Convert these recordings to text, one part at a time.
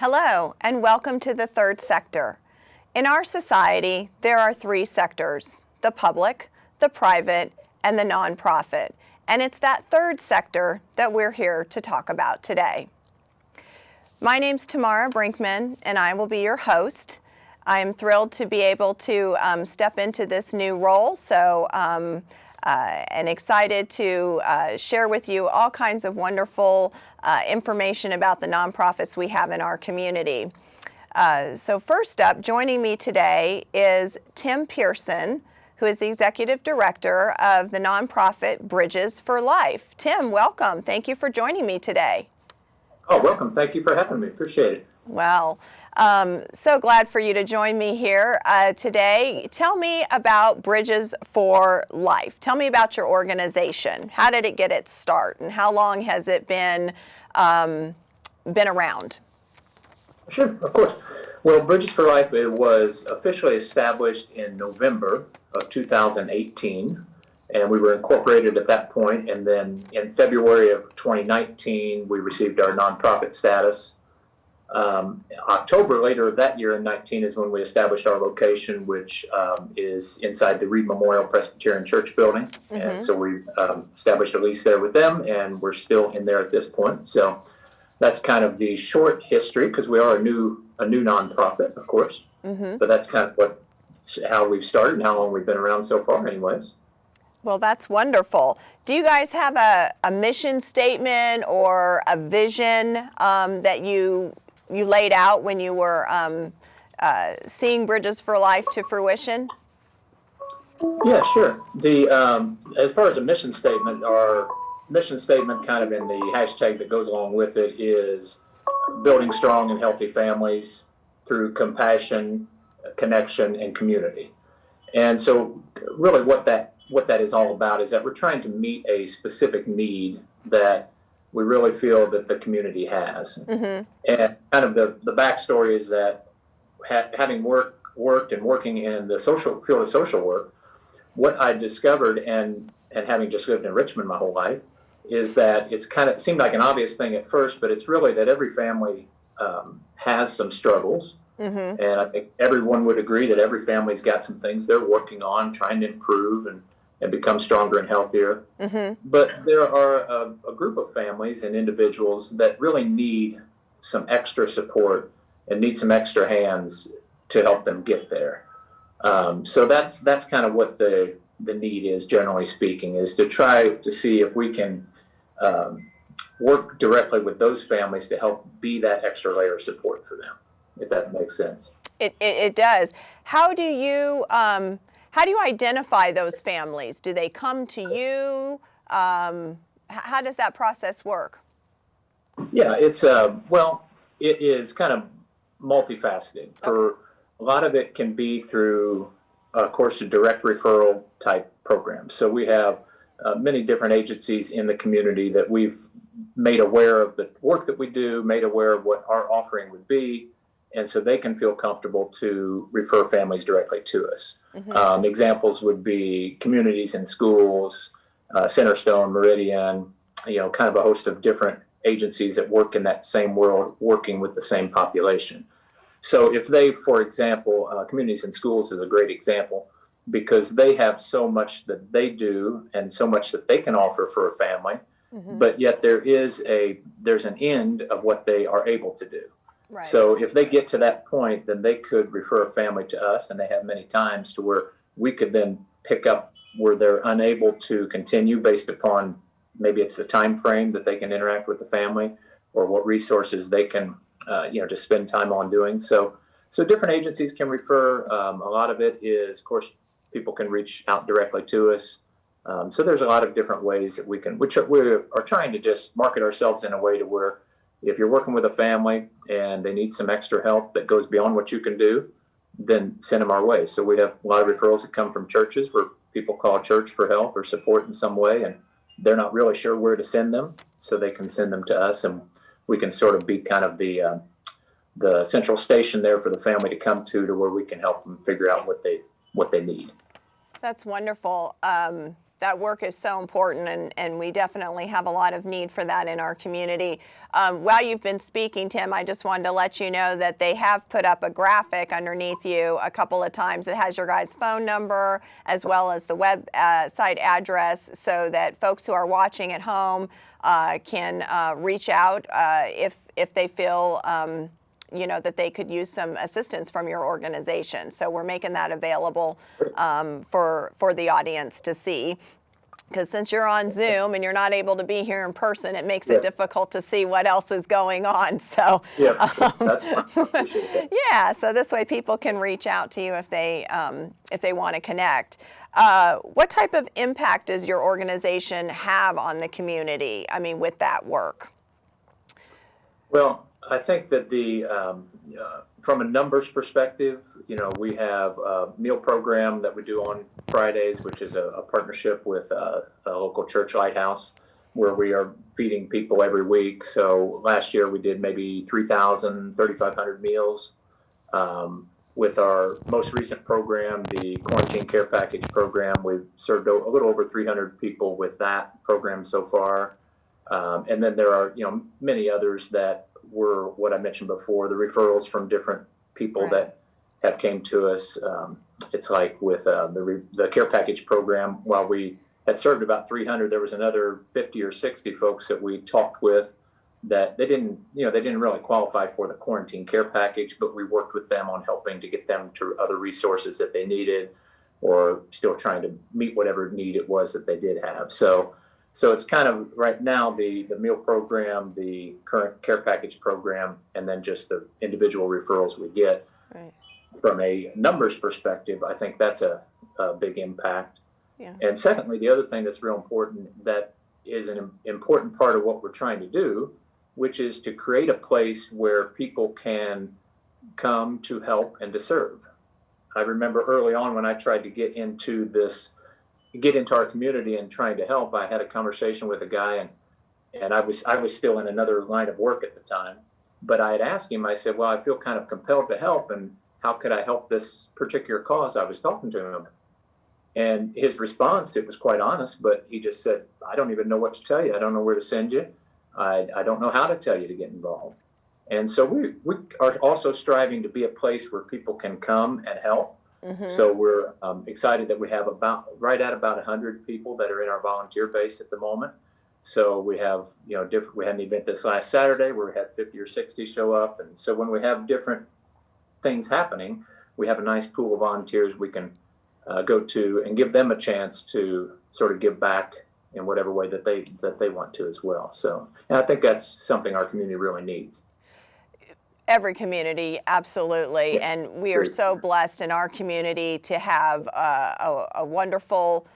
Hello, and welcome to the third sector. In our society, there are three sectors: the public, the private, and the nonprofit. And it's that third sector that we're here to talk about today. My name's Tamara Brinkman, and I will be your host. I am thrilled to be able to step into this new role, and excited to share with you all kinds of wonderful information about the nonprofits we have in our community. So first up, joining me today is Tim Pierson, who is the Executive Director of the nonprofit Bridges for Life. Tim, welcome. Thank you for joining me today. Oh, welcome. Thank you for having me. Appreciate it. Well, so glad for you to join me here today. Tell me about Bridges for Life. Tell me about your organization. How did it get its start, and how long has it been around? Sure, of course. Well, Bridges for Life, it was officially established in November of 2018, and we were incorporated at that point. And then in February of 2019, we received our nonprofit status. October later of that year in 19 is when we established our location, which is inside the Reed Memorial Presbyterian Church building. Mm-hmm. And so we established a lease there with them, and we're still in there at this point. So that's kind of the short history, because we are a new nonprofit, of course. Mm-hmm. But that's kind of how we've started and how long we've been around so far anyways. Well, that's wonderful. Do you guys have a mission statement or a vision that you laid out when you were seeing Bridges for Life to fruition? Yeah, sure. As far as a mission statement, our mission statement, kind of in the hashtag that goes along with it, is building strong and healthy families through compassion, connection, and community. And so really what that is all about is that we're trying to meet a specific need that we really feel that the community has. Mm-hmm. And kind of the backstory is that having worked and working in the field of social work, what I discovered and having just lived in Richmond my whole life is that it seemed like an obvious thing at first, but it's really that every family has some struggles. Mm-hmm. And I think everyone would agree that every family's got some things they're working on, trying to improve and become stronger and healthier. Mm-hmm. But there are a group of families and individuals that really need some extra support and need some extra hands to help them get there. So that's kind of what the need is, generally speaking, is to try to see if we can work directly with those families to help be that extra layer of support for them, if that makes sense. It does. How do you identify those families? Do they come to you? How does that process work? Yeah, it is kind of multifaceted. For a lot of it can be through, of course, a direct referral type program. So we have many different agencies in the community that we've made aware of the work that we do, made aware of what our offering would be, and so they can feel comfortable to refer families directly to us. Mm-hmm. Examples would be communities and schools, Centerstone, Meridian, kind of a host of different agencies that work in that same world, working with the same population. So if they, for example, communities and schools is a great example, because they have so much that they do and so much that they can offer for a family, mm-hmm. but yet there's an end of what they are able to do. Right. So if they get to that point, then they could refer a family to us, and they have many times to where we could then pick up where they're unable to continue based upon maybe it's the time frame that they can interact with the family or what resources they can to spend time on doing. So different agencies can refer. A lot of it is, of course, people can reach out directly to us. So there's a lot of different ways that we are trying to just market ourselves in a way to where if you're working with a family and they need some extra help that goes beyond what you can do, then send them our way. So we have a lot of referrals that come from churches where people call church for help or support in some way, and they're not really sure where to send them, so they can send them to us, and we can sort of be kind of the central station there for the family to come to where we can help them figure out what they need. That's wonderful. That work is so important, and we definitely have a lot of need for that in our community. While you've been speaking, Tim, I just wanted to let you know that they have put up a graphic underneath you a couple of times. It has your guys' phone number as well as the website address, so that folks who are watching at home can reach out if they feel that they could use some assistance from your organization. So we're making that available for the audience to see. Because since you're on Zoom and you're not able to be here in person, it makes it difficult to see what else is going on. So that's fine. I appreciate that. Yeah, so this way people can reach out to you if they want to connect. What type of impact does your organization have on the community? I mean, with that work. Well, I think that from a numbers perspective, we have a meal program that we do on Fridays, which is a partnership with a local church lighthouse, where we are feeding people every week. So last year we did maybe 3,000, 3,500 meals. With our most recent program, the Quarantine Care Package program, we've served a little over 300 people with that program so far. And then there are, many others that were what I mentioned before, the referrals from different people that have came to us. It's like with the care package program, while we had served about 300, there was another 50 or 60 folks that we talked with that they didn't really qualify for the quarantine care package, but we worked with them on helping to get them to other resources that they needed, or still trying to meet whatever need it was that they did have. So it's kind of right now the meal program, the current care package program, and then just the individual referrals we get. Right. From a numbers perspective, I think that's a big impact. Yeah. And secondly, the other thing that's real important, that is an important part of what we're trying to do, which is to create a place where people can come to help and to serve. I remember early on when I tried to get into our community and trying to help, I had a conversation with a guy, and I was still in another line of work at the time, but I had asked him, I said, well, I feel kind of compelled to help, and how could I help this particular cause? I was talking to him, and his response, it was quite honest, but he just said, I don't even know what to tell you. I don't know where to send you. I don't know how to tell you to get involved. And so we are also striving to be a place where people can come and help. Mm-hmm. So we're excited that we have right at about 100 people that are in our volunteer base at the moment. So we have, we had an event this last Saturday where we had 50 or 60 show up. And so when we have different things happening, we have a nice pool of volunteers we can go to and give them a chance to sort of give back in whatever way that they want to as well. So, and I think that's something our community really needs. Every community, absolutely. Yeah. And we are so blessed in our community to have a wonderful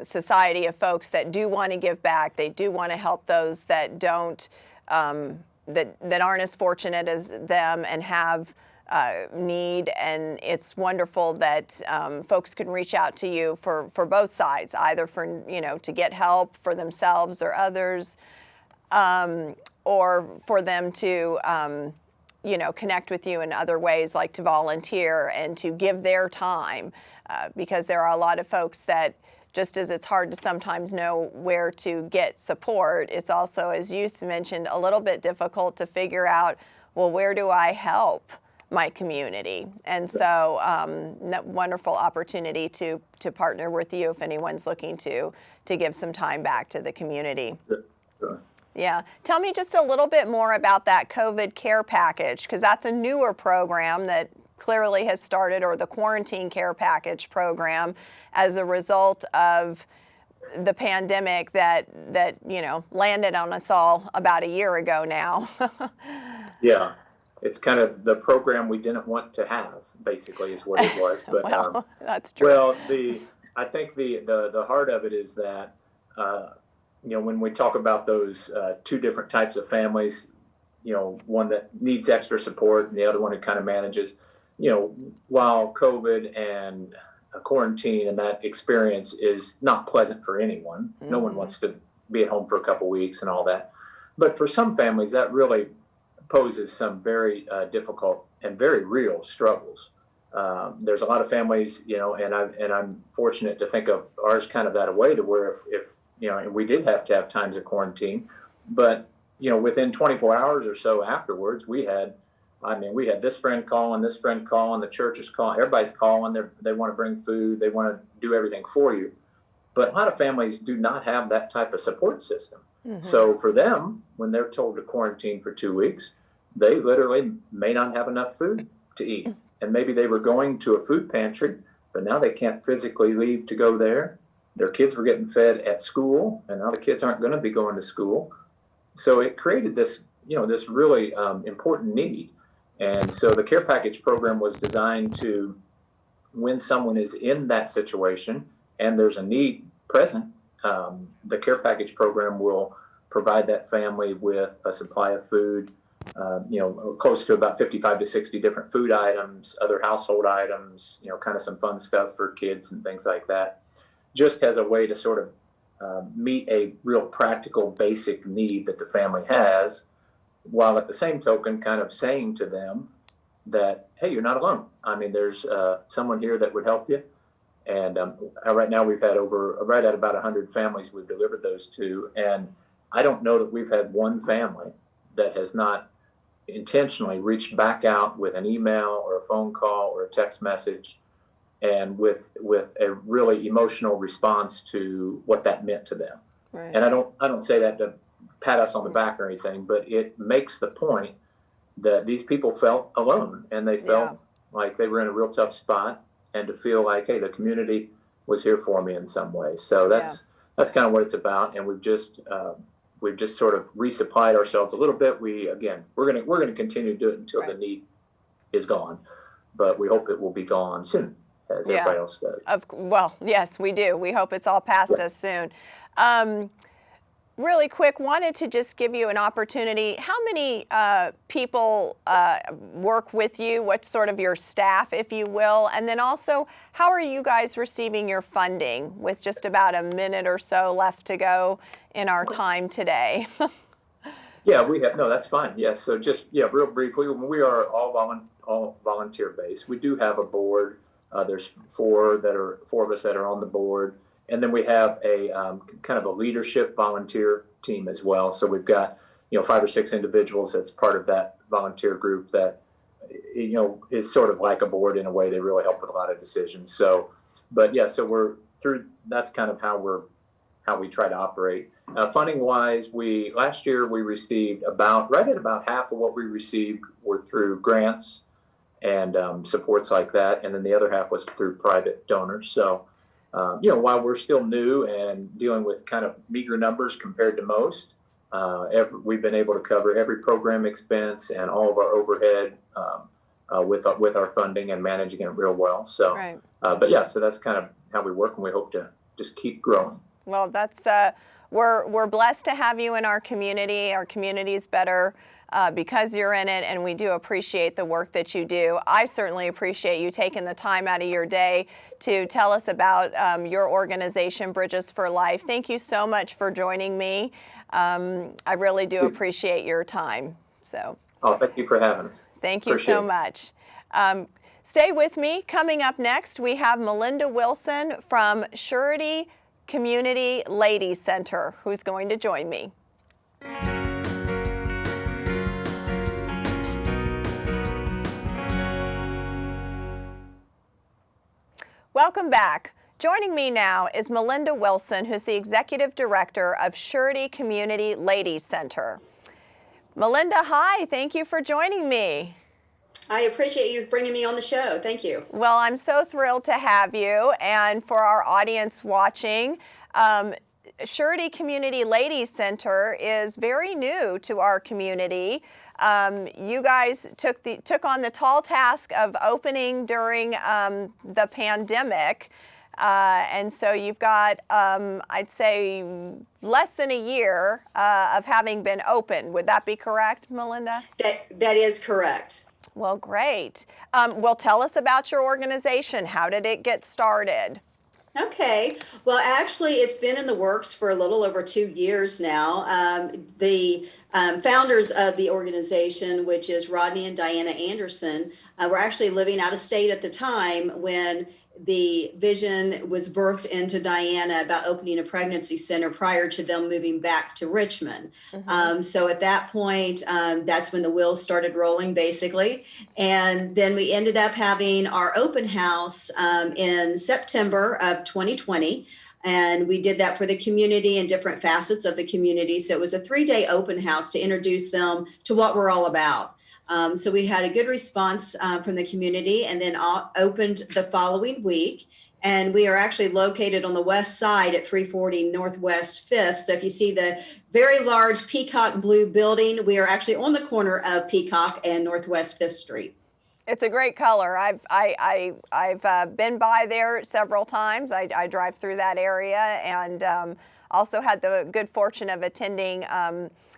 society of folks that do want to give back. They do want to help those that don't, that aren't as fortunate as them and have need. And it's wonderful that folks can reach out to you for both sides, either for, to get help for themselves or others, or for them to, connect with you in other ways, like to volunteer and to give their time, because there are a lot of folks that, just as it's hard to sometimes know where to get support, it's also, as you mentioned, a little bit difficult to figure out, well, where do I help my community? And so wonderful opportunity to partner with you if anyone's looking to give some time back to the community. Sure. Yeah. Tell me just a little bit more about that COVID care package, because that's a newer program that clearly has started, or the quarantine care package program, as a result of the pandemic that landed on us all about a year ago now. Yeah. It's kind of the program we didn't want to have, basically, is what it was. But well, that's true. Well, I think the heart of it is that when we talk about those two different types of families, one that needs extra support and the other one who kind of manages, while COVID and quarantine and that experience is not pleasant for anyone. Mm-hmm. No one wants to be at home for a couple weeks and all that. But for some families, that really poses some very difficult and very real struggles. There's a lot of families, and I'm fortunate to think of ours kind of that way to where if and we did have to have times of quarantine, but within 24 hours or so afterwards, we had this friend calling, the church is calling, everybody's calling. They want to bring food, they want to do everything for you. But a lot of families do not have that type of support system. Mm-hmm. So for them, when they're told to quarantine for 2 weeks, they literally may not have enough food to eat. And maybe they were going to a food pantry, but now they can't physically leave to go there. Their kids were getting fed at school, and now the kids aren't going to be going to school. So it created this, this really important need. And so the care package program was designed to, when someone is in that situation and there's a need present, the care package program will provide that family with a supply of food, close to about 55 to 60 different food items, other household items, kind of some fun stuff for kids and things like that, just as a way to sort of meet a real practical, basic need that the family has, while at the same token kind of saying to them that, hey, you're not alone. I mean, there's someone here that would help you. And right now we've had right at about 100 families we've delivered those to. And I don't know that we've had one family that has not intentionally reached back out with an email or a phone call or a text message, and with a really emotional response to what that meant to them. Right. And I don't say that to pat us on the back or anything, but it makes the point that these people felt alone, and they felt like they were in a real tough spot, and to feel like, hey, the community was here for me in some way. So that's kind of what it's about, and we've just sort of resupplied ourselves a little bit. We're going to continue to do it until the need is gone, but we hope it will be gone soon, as everybody else does. Well, yes, we do. We hope it's all past us soon. Really quick, wanted to just give you an opportunity. How many people work with you? What's sort of your staff, if you will? And then also, how are you guys receiving your funding with just about a minute or so left to go in our time today? Yeah, we have, no, that's fine. Yes, so just, real briefly, we are all volunteer based. We do have a board. There's four of us that are on the board. And then we have a kind of a leadership volunteer team as well. So we've got, 5 or 6 individuals that's part of that volunteer group that, is sort of like a board in a way. They really help with a lot of decisions. So, so we're through, that's kind of how we try to operate. Funding wise, last year we received about half of what we received were through grants and supports like that. And then the other half was through private donors. So, while we're still new and dealing with kind of meager numbers compared to most, we've been able to cover every program expense and all of our overhead with our funding and managing it real well. So, so that's kind of how we work, and we hope to just keep growing. Well, that's we're blessed to have you in our community. Our community is better because you're in it, and we do appreciate the work that you do. I certainly appreciate you taking the time out of your day to tell us about your organization, Bridges for Life. Thank you so much for joining me. I really do appreciate your time. So. Oh, thank you for having us. Thank you so much. Stay with me. Coming up next, we have Melinda Wilson from Surety Community Ladies Center, who's going to join me. Welcome back. Joining me now is Melinda Wilson, who's the Executive Director of Surety Community Ladies Center. Melinda, hi. Thank you for joining me. I appreciate you bringing me on the show. Thank you. Well, I'm so thrilled to have you. And for our audience watching, Surety Community Ladies Center is very new to our community. You guys took on the tall task of opening during the pandemic, and so you've got, I'd say, less than a year of having been open. Would that be correct, Melinda? That is correct. Well, great. Well, tell us about your organization. How did it get started? Okay. Well, actually, it's been in the works for a little over 2 years now. The founders of the organization, which is Rodney and Diana Anderson, were actually living out of state at the time when the vision was birthed into Diana about opening a pregnancy center prior to them moving back to Richmond. So at that point, that's when the wheels started rolling, basically. And then we ended up having our open house in September of 2020. And we did that for the community and different facets of the community. So it was a 3-day open house to introduce them to what we're all about. So we had a good response from the community, and then opened the following week. And we are actually located on the west side at 340 Northwest 5th. So if you see the very large peacock blue building, we are actually on the corner of Peacock and Northwest 5th Street. It's a great color. I've been by there several times. I drive through that area, and also had the good fortune of attending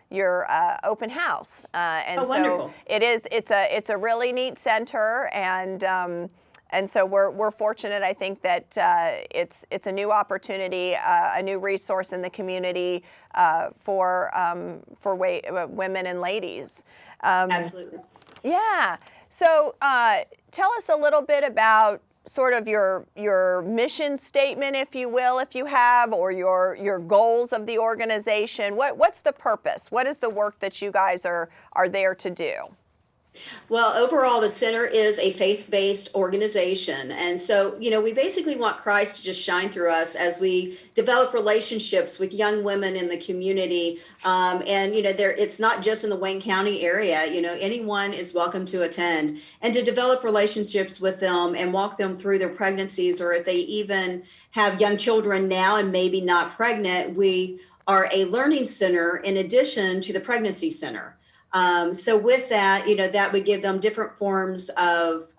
your open house. And so wonderful. it's a really neat center, and so we're fortunate. I think that it's a new opportunity, a new resource in the community for women and ladies. Absolutely. Yeah. So tell us a little bit about sort of your mission statement, if you will, if you have, or your goals of the organization. What's the purpose? What is the work that you guys are there to do? Well, overall, the center is a faith-based organization. And so, we basically want Christ to just shine through us as we develop relationships with young women in the community. It's not just in the Wayne County area. Anyone is welcome to attend and to develop relationships with them and walk them through their pregnancies, or if they even have young children now and maybe not pregnant, we are a learning center in addition to the pregnancy center. So with that, that would give them different forms of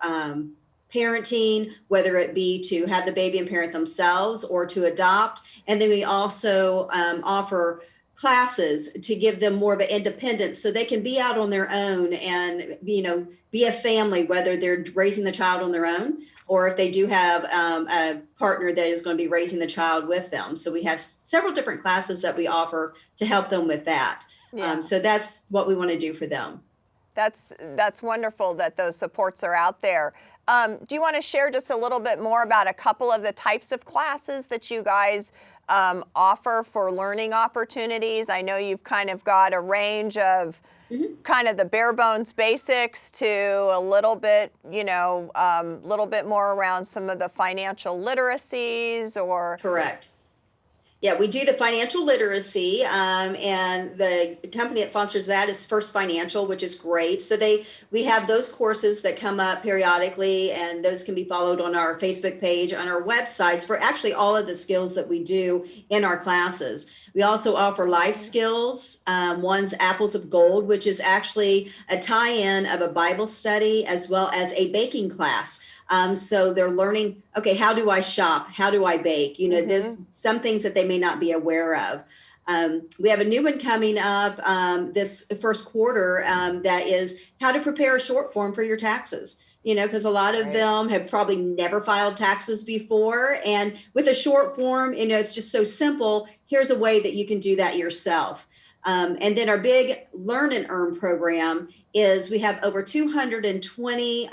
parenting, whether it be to have the baby and parent themselves or to adopt. And then we also offer classes to give them more of an independence so they can be out on their own and, be a family, whether they're raising the child on their own or if they do have a partner that is going to be raising the child with them. So we have several different classes that we offer to help them with that. Yeah. So that's what we want to do for them. That's wonderful that those supports are out there. Do you want to share just a little bit more about a couple of the types of classes that you guys offer for learning opportunities? I know you've kind of got a range of kind of the bare bones basics to a little bit, little bit more around some of the financial literacies or. Correct. Yeah, we do the financial literacy, and the company that sponsors that is First Financial, which is great. So we have those courses that come up periodically, and those can be followed on our Facebook page, on our websites for actually all of the skills that we do in our classes. We also offer life skills. One's Apples of Gold, which is actually a tie-in of a Bible study as well as a baking class. So they're learning, okay, how do I shop? How do I bake? There's some things that they may not be aware of. We have a new one coming up this first quarter that is how to prepare a short form for your taxes. Because a lot of them have probably never filed taxes before. And with a short form, it's just so simple. Here's a way that you can do that yourself. And then our big Learn and Earn program is we have over 220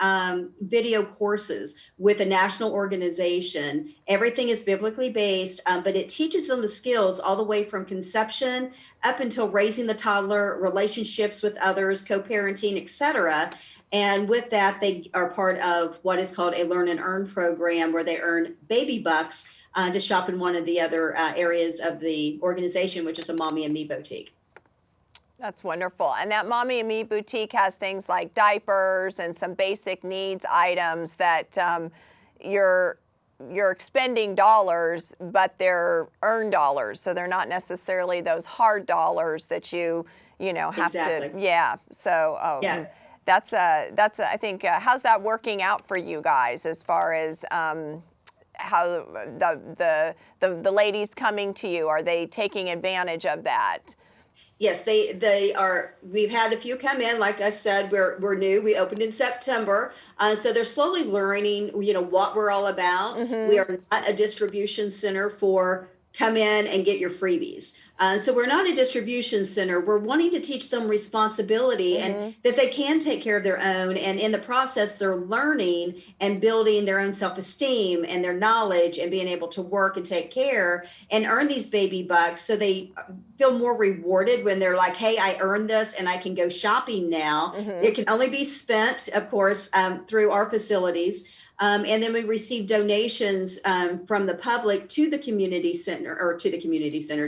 video courses with a national organization. Everything is biblically based, but it teaches them the skills all the way from conception up until raising the toddler, relationships with others, co-parenting, etc. And with that, they are part of what is called a Learn and Earn program where they earn baby bucks to shop in one of the other areas of the organization, which is a Mommy and Me boutique. That's wonderful. And that Mommy and Me boutique has things like diapers and some basic needs items that you're expending dollars, but they're earned dollars. So they're not necessarily those hard dollars that you have Exactly. to. Yeah. So Yeah. That's I think how's that working out for you guys as far as how the ladies coming to you, are they taking advantage of that? Yes, they are. We've had a few come in. Like I said, we're new. We opened in September, so they're slowly learning, what we're all about. We are not a distribution center for come in and get your freebies. So we're not a distribution center. We're wanting to teach them responsibility and that they can take care of their own. And in the process, they're learning and building their own self-esteem and their knowledge and being able to work and take care and earn these baby bucks. So they feel more rewarded when they're like, hey, I earned this and I can go shopping now. It can only be spent, of course, through our facilities. And then we receive donations from the public to the community center,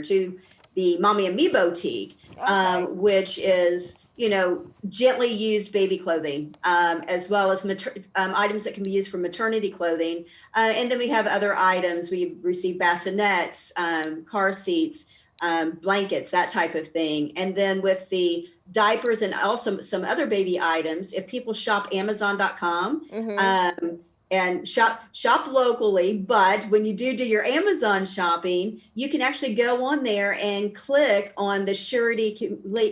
to the Mommy and Me Boutique, which is, gently used baby clothing, as well as items that can be used for maternity clothing. And then we have other items. We've received bassinets, car seats, blankets, that type of thing. And then with the diapers and also some other baby items, if people shop Amazon.com, and shop locally, but when you do your Amazon shopping, you can actually go on there and click on the Surety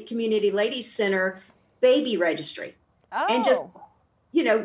Community Ladies Center baby registry, and just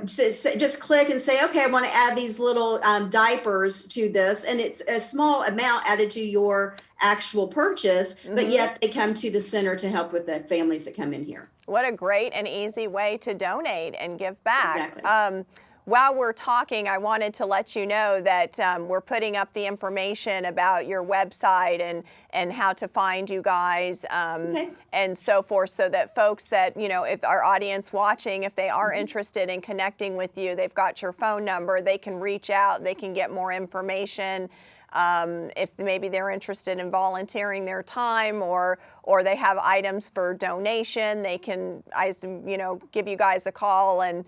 just click and say, okay, I want to add these little diapers to this, and it's a small amount added to your actual purchase, but yet they come to the center to help with the families that come in here. What a great and easy way to donate and give back. Exactly. While we're talking, I wanted to let you know that we're putting up the information about your website and how to find you guys and so forth, so that folks that, if our audience watching, if they are interested in connecting with you, they've got your phone number, they can reach out, they can get more information. If maybe they're interested in volunteering their time or they have items for donation, they can, give you guys a call and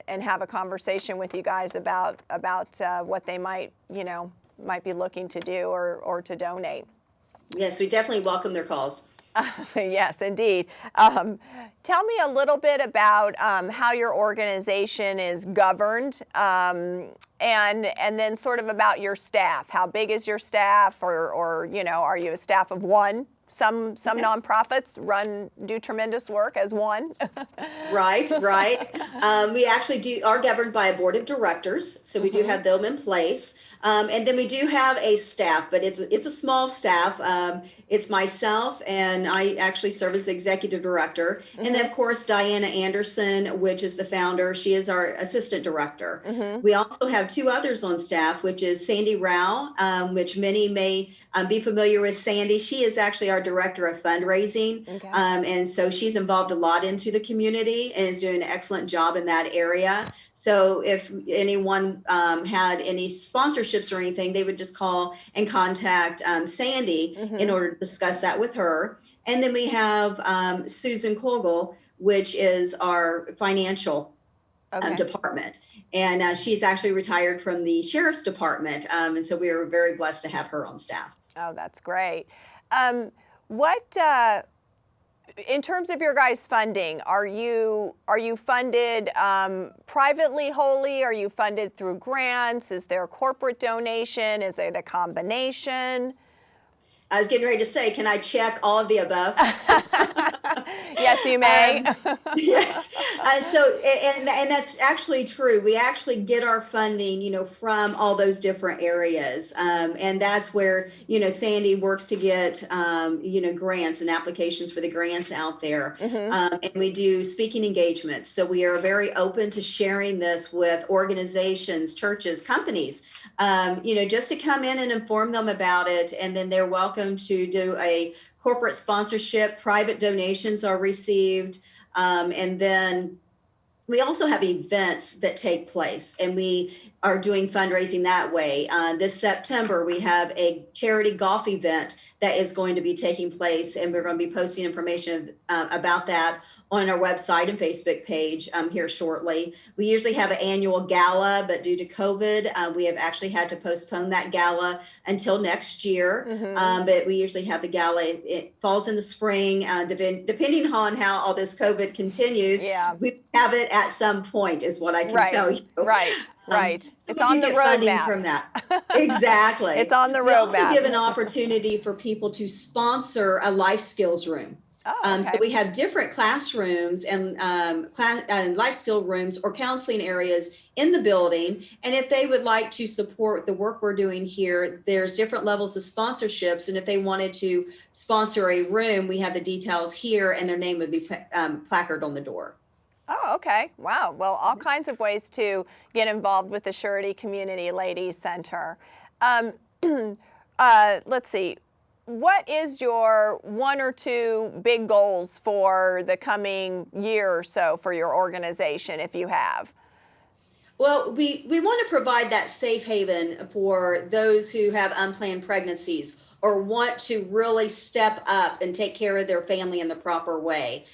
have a conversation with you guys about what they might be looking to do or to donate. Yes, we definitely welcome their calls. Yes, indeed. Tell me a little bit about how your organization is governed, and then sort of about your staff. How big is your staff, or are you a staff of one? Some nonprofits do tremendous work as one. Right. We actually are governed by a board of directors, so we do have them in place. And then we do have a staff, but it's a small staff. It's myself, and I actually serve as the executive director. And then, of course, Diana Anderson, which is the founder. She is our assistant director. We also have two others on staff, which is Sandy Rao, which many may be familiar with. Sandy, she is actually our director of fundraising. And so she's involved a lot into the community and is doing an excellent job in that area. So if anyone had any sponsorships or anything, they would just call and contact Sandy in order to discuss that with her. And then we have Susan Kogel, which is our financial department. And she's actually retired from the sheriff's department. And so we are very blessed to have her on staff. Oh, that's great. In terms of your guys' funding, are you funded privately wholly? Are you funded through grants? Is there corporate donation? Is it a combination? I was getting ready to say, can I check all of the above? Yes, you may. Yes. And that's actually true. We actually get our funding, from all those different areas. And that's where, Sandy works to get, grants and applications for the grants out there. And we do speaking engagements. So we are very open to sharing this with organizations, churches, companies, just to come in and inform them about it. And then they're welcome to do a corporate sponsorship. Private donations are received. And then we also have events that take place, and we are doing fundraising that way. This September, we have a charity golf event that is going to be taking place, and we're going to be posting information about that on our website and Facebook page here shortly. We usually have an annual gala, but due to COVID, we have actually had to postpone that gala until next year. But we usually have the gala. It falls in the spring, depending on how all this COVID continues. We have it at some point is what I can Right, tell you. right, right. So It's we do on the get funding roadmap. from that. Exactly. It's on the We also roadmap. give an opportunity for people to sponsor a life skills room. Oh, okay. So we have different classrooms and life skill rooms or counseling areas in the building. And if they would like to support the work we're doing here, there's different levels of sponsorships. And if they wanted to sponsor a room, we have the details here, and their name would be placarded on the door. Oh, okay. Wow. Well, all kinds of ways to get involved with the Surety Community Ladies Center. Let's see. What is your 1 or 2 big goals for the coming year or so for your organization, if you have? Well, we want to provide that safe haven for those who have unplanned pregnancies or want to really step up and take care of their family in the proper way.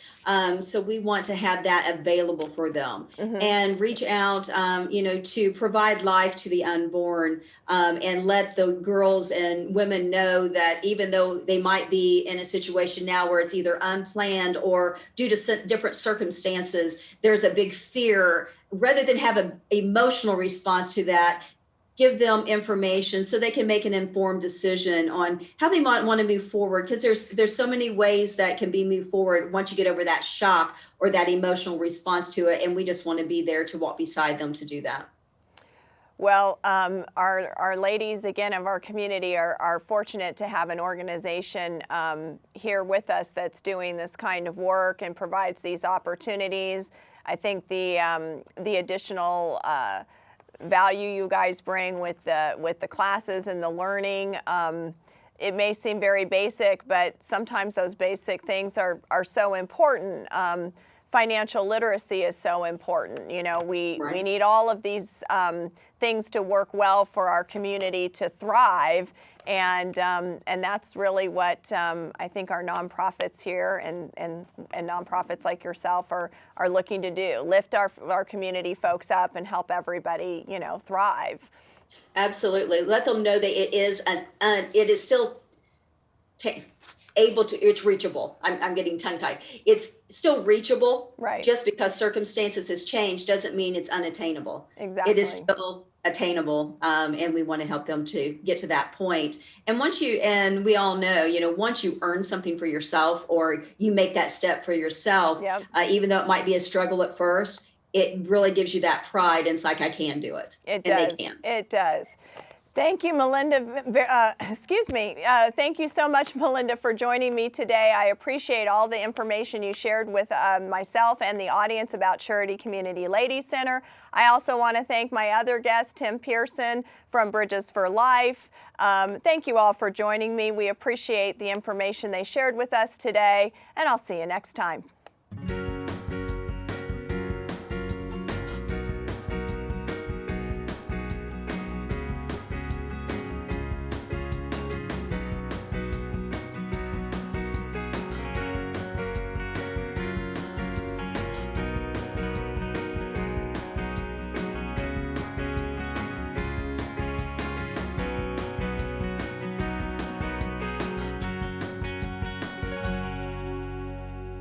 So we want to have that available for them and reach out, to provide life to the unborn, and let the girls and women know that even though they might be in a situation now where it's either unplanned or due to different circumstances, there's a big fear. Rather than have an emotional response to that, give them information so they can make an informed decision on how they might want to move forward, because there's so many ways that can be moved forward once you get over that shock or that emotional response to it, and we just want to be there to walk beside them to do that. Well, our ladies, again, of our community are fortunate to have an organization here with us that's doing this kind of work and provides these opportunities. I think the additional value you guys bring with the classes and the learning, it may seem very basic, but sometimes those basic things are so important. Financial literacy is so important. You know, we need all of these things to work well for our community to thrive, and that's really what I think our nonprofits here and nonprofits like yourself are looking to do: lift our community folks up and help everybody, thrive. Absolutely, let them know that it is still it's reachable. I'm getting tongue-tied. It's still reachable. Right. Just because circumstances has changed doesn't mean it's unattainable. Exactly. It is still attainable, and we want to help them to get to that point. And we all know, once you earn something for yourself or you make that step for yourself, Yep. Even though it might be a struggle at first, it really gives you that pride. And it's like, I can do it. It and does. They can. It does. Thank you, Melinda. Thank you so much, Melinda, for joining me today. I appreciate all the information you shared with myself and the audience about Surety Community Ladies Center. I also want to thank my other guest, Tim Pierson from Bridges for Life. Thank you all for joining me. We appreciate the information they shared with us today, and I'll see you next time.